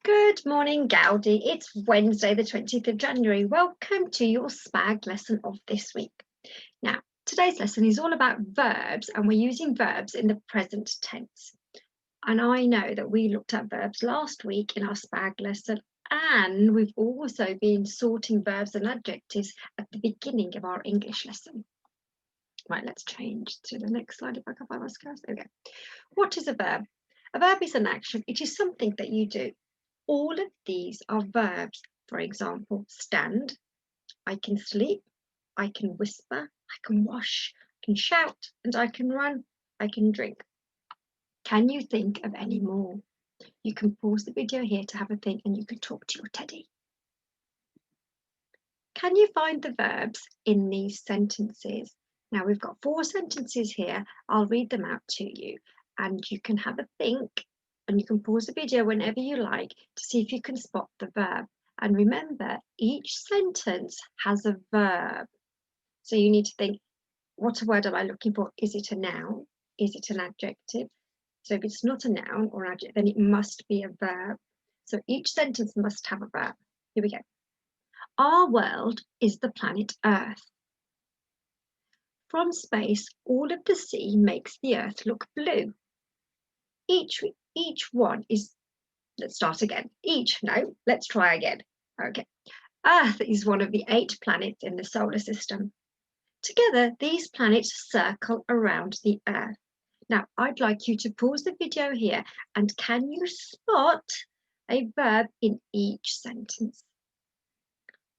Good morning, Gaudi. It's Wednesday, the 20th of January. Welcome to your SPAG lesson of this week. Now, today's lesson is all about verbs, and we're using verbs in the present tense. And I know that we looked at verbs last week in our SPAG lesson, and we've also been sorting verbs and adjectives at the beginning of our English lesson. Right, let's change to the next slide if I can find my scales. There we go. What is a verb? A verb is an action. It is something that you do. All of these are verbs. For example, stand, I can sleep, I can whisper, I can wash, I can shout, and I can run, I can drink. Can you think of any more? You can pause the video here to have a think and you can talk to your teddy. Can you find the verbs in these sentences? Now we've got 4 sentences here. I'll read them out to you and you can have a think. And you can pause the video whenever you like to see if you can spot the verb. And remember, each sentence has a verb. So you need to think, what word am I looking for? Is it a noun? Is it an adjective? So if it's not a noun or adjective, then it must be a verb. So each sentence must have a verb. Here we go. Our world is the planet Earth. From space, all of the sea makes the Earth look blue. Each one is, let's start again. Let's try again. Okay. Earth is one of the 8 planets in the solar system. Together, these planets circle around the Earth. Now, I'd like you to pause the video here and can you spot a verb in each sentence?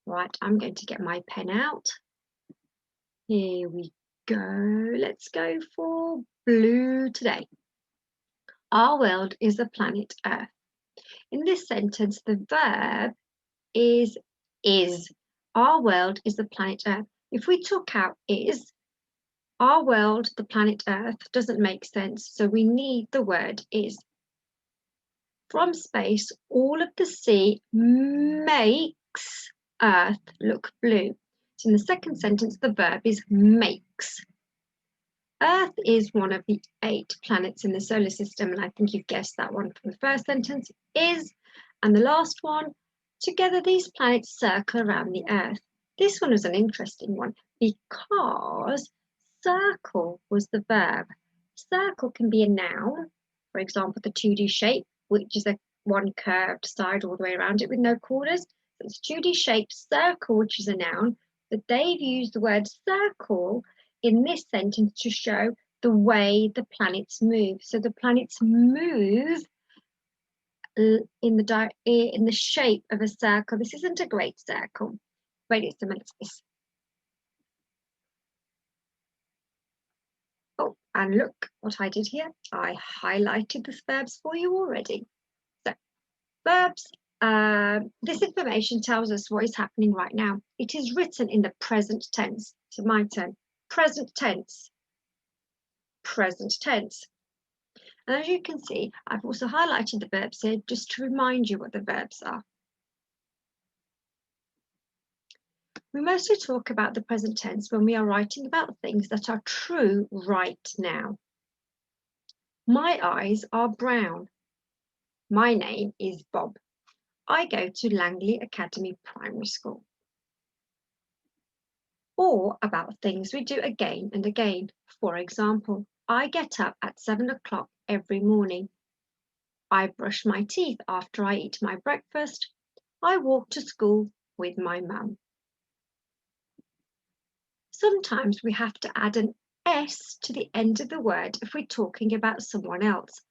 Right, I'm going to get my pen out. Here we go. Let's go for blue today. Our world is the planet Earth. In this sentence, the verb is. Our world is the planet Earth. If we took out is, our world, the planet Earth, doesn't make sense. So we need the word is. From space, all of the sea makes Earth look blue. So in the second sentence, the verb is makes. Earth is one of the 8 planets in the solar system, and I think you've guessed that one from the first sentence, is. And the last one, together these planets circle around the Earth. This one was an interesting one because circle was the verb. Circle can be a noun, for example, the 2D shape, which is a one curved side all the way around it with no corners. So it's 2D shape circle, which is a noun, but they've used the word circle in this sentence to show the way the planets move. So the planets move in the shape of a circle. This isn't a great circle. Wait a minute. Oh, and look what I did here. I highlighted the verbs for you already. So verbs. This information tells us what is happening right now. It is written in the present tense. So my turn. Present tense. Present tense. And as you can see, I've also highlighted the verbs here just to remind you what the verbs are. We mostly talk about the present tense when we are writing about things that are true right now. My eyes are brown. My name is Bob. I go to Langley Academy Primary School. Or about things we do again and again. For example, I get up at 7 o'clock every morning. I brush my teeth after I eat my breakfast. I walk to school with my mum. Sometimes we have to add an S to the end of the word if we're talking about someone else.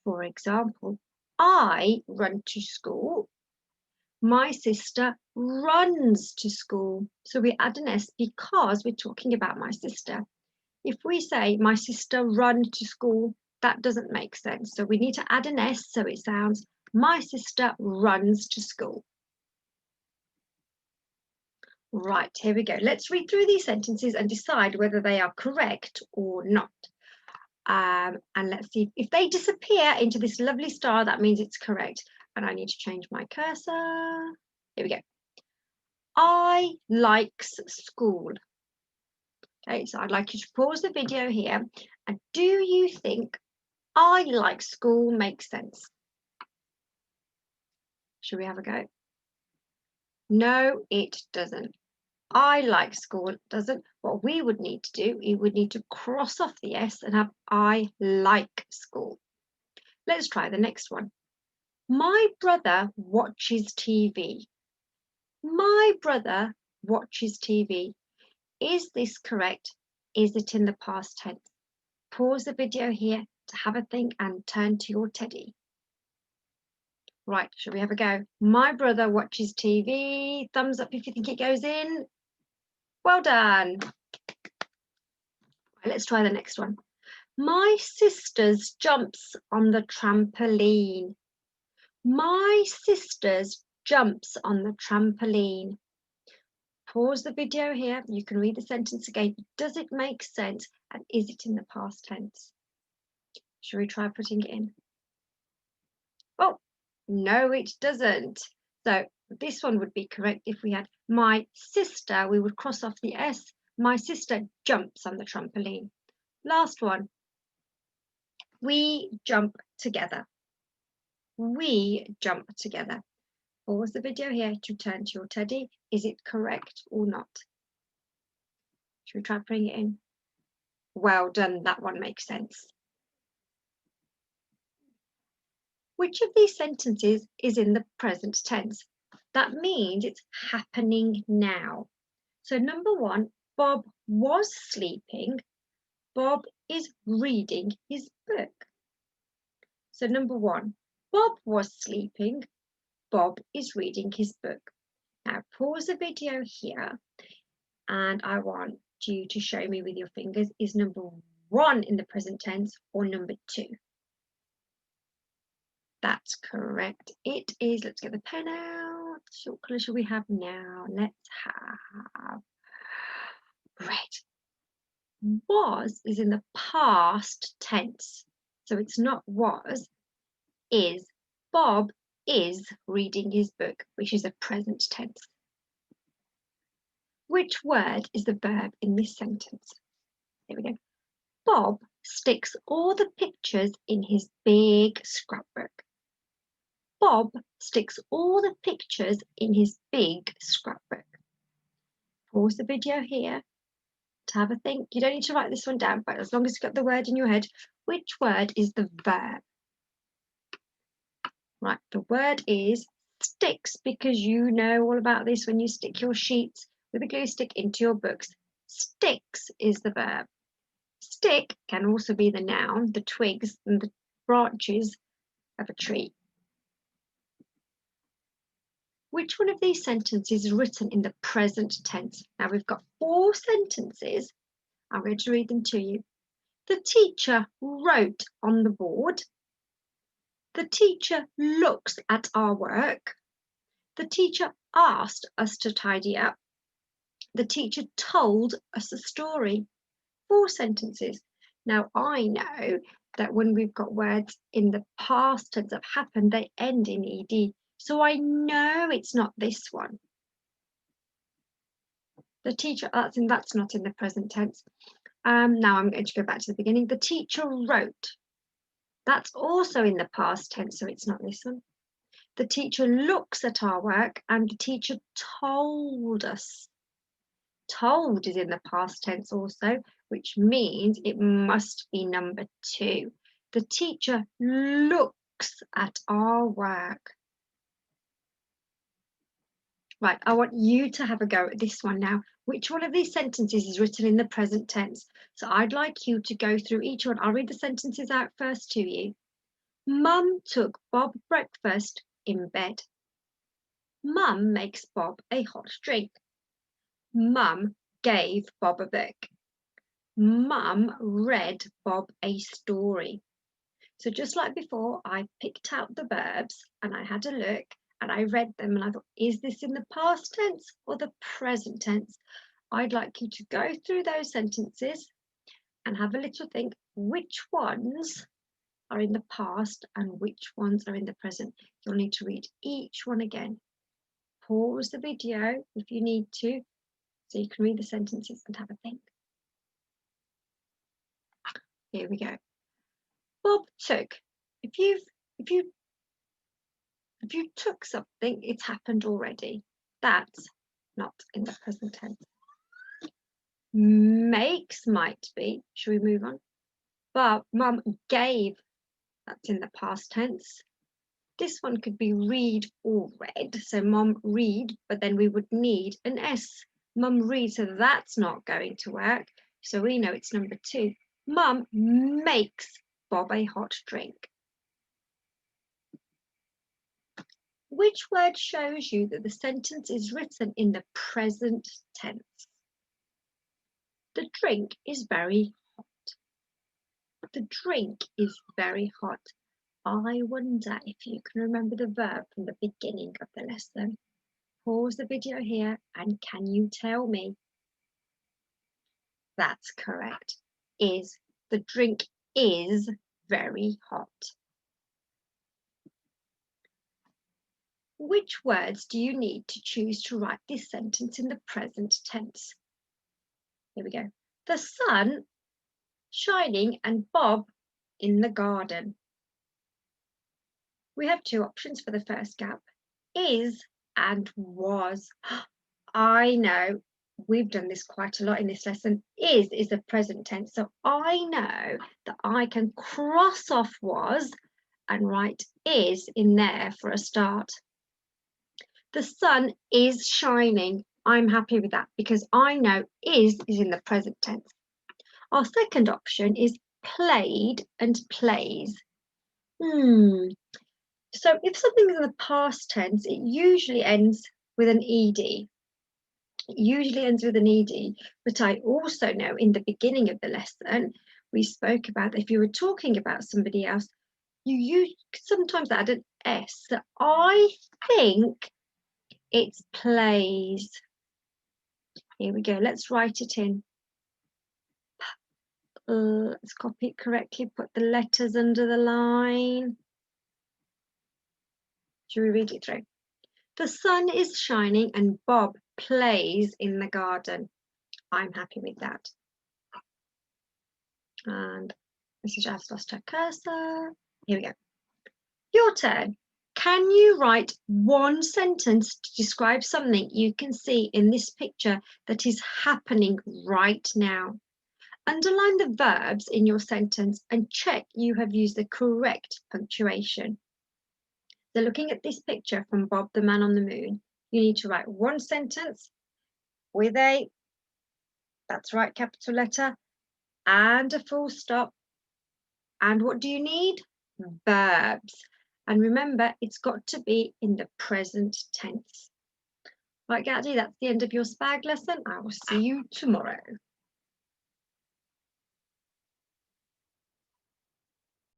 For example, I run to school. My sister runs to school. So we add an S because we're talking about my sister. If we say my sister runs to school, that doesn't make sense. So we need to add an S so it sounds my sister runs to school. Right, here we go. Let's read through these sentences and decide whether they are correct or not. And let's see if they disappear into this lovely star, that means it's correct. And I need to change my cursor. Here we go. I likes school. Okay, so I'd like you to pause the video here. And do you think I like school makes sense? Should we have a go? No, it doesn't. I like school doesn't. What we would need to do, we would need to cross off the S and have I like school. Let's try the next one. My brother watches TV. My brother watches TV. Is this correct? Is it in the past tense? Pause the video here to have a think and turn to your teddy. Right, shall we have a go? My brother watches TV. Thumbs up if you think it goes in. Well done. Right, let's try the next one. My sister's jumps on the trampoline. My sister's jumps on the trampoline. Pause the video here. You can read the sentence again. Does it make sense? And is it in the past tense? Shall we try putting it in? Oh, no, it doesn't. So this one would be correct if we had my sister. We would cross off the S. My sister jumps on the trampoline. Last one. We jump together. We jump together. Pause the video here to turn to your teddy. Is it correct or not? Should we try putting it in? Well done, that one makes sense. Which of these sentences is in the present tense? That means it's happening now. So number one, Bob was sleeping. Bob is reading his book. So number one, Bob was sleeping. Bob is reading his book. Now pause the video here and I want you to show me with your fingers, is number one in the present tense or number two? That's correct. It is. Let's get the pen out. What colour shall we have now? Let's have red. Was is in the past tense. So it's not was, is. Bob is reading his book, which is a present tense. Which word is the verb in this sentence? Here we go. Bob sticks all the pictures in his big scrapbook. Bob sticks all the pictures in his big scrapbook. Pause the video here to have a think. You don't need to write this one down, but as long as you've got the word in your head, which word is the verb? Right, the word is sticks, because you know all about this when you stick your sheets with a glue stick into your books. Sticks is the verb. Stick can also be the noun, the twigs and the branches of a tree. Which one of these sentences is written in the present tense? Now we've got 4 sentences. I'm going to read them to you. The teacher wrote on the board. The teacher looks at our work. The teacher asked us to tidy up. The teacher told us a story. 4 sentences. Now I know that when we've got words in the past tense that have happened, they end in ed. So I know it's not this one. The teacher, that's not in the present tense. Now I'm going to go back to the beginning. The teacher wrote. That's also in the past tense, so it's not this one. The teacher looks at our work and the teacher told us. Told is in the past tense also, which means it must be number 2. The teacher looks at our work. Right, I want you to have a go at this one now. Which one of these sentences is written in the present tense? So I'd like you to go through each one. I'll read the sentences out first to you. Mum took Bob breakfast in bed. Mum makes Bob a hot drink. Mum gave Bob a book. Mum read Bob a story. So just like before, I picked out the verbs and I had a look and I read them and I thought, is this in the past tense or the present tense? I'd like you to go through those sentences and have a little think which ones are in the past and which ones are in the present. You'll need to read each one again. Pause the video if you need to, so you can read the sentences and have a think. Here we go. Bob took. If you If you took something, it's happened already. That's not in the present tense. Makes might be. Should we move on? But Mum gave, that's in the past tense. This one could be read or read. So Mum read, but then we would need an S. Mum read, so that's not going to work. So we know it's number 2. Mum makes Bob a hot drink. Which word shows you that the sentence is written in the present tense? The drink is very hot. The drink is very hot. I wonder if you can remember the verb from the beginning of the lesson. Pause the video here and can you tell me? That's correct. Is. The drink is very hot. Which words do you need to choose to write this sentence in the present tense? Here we go. The sun shining and Bob in the garden. We have 2 options for the first gap. Is and was. I know we've done this quite a lot in this lesson. Is the present tense. So I know that I can cross off was and write is in there for a start. The sun is shining. I'm happy with that because I know is in the present tense. Our second option is played and plays. So if something is in the past tense, it usually ends with an ed. It usually ends with an ed, but I also know in the beginning of the lesson, we spoke about if you were talking about somebody else, you sometimes add an S. So I think it's plays. Here we go, let's write it in. Let's copy it correctly, put the letters under the line. Should we read it through? The sun is shining and Bob plays in the garden. I'm happy with that. And Mrs. Jav's lost her cursor. Here we go. Your turn. Can you write one sentence to describe something you can see in this picture that is happening right now? Underline the verbs in your sentence and check you have used the correct punctuation. So looking at this picture from Bob the Man on the Moon, you need to write one sentence with a, that's right, capital letter, and a full stop. And what do you need? Verbs. And remember, it's got to be in the present tense. Right, Gaudi, that's the end of your SPAG lesson. I will see you tomorrow.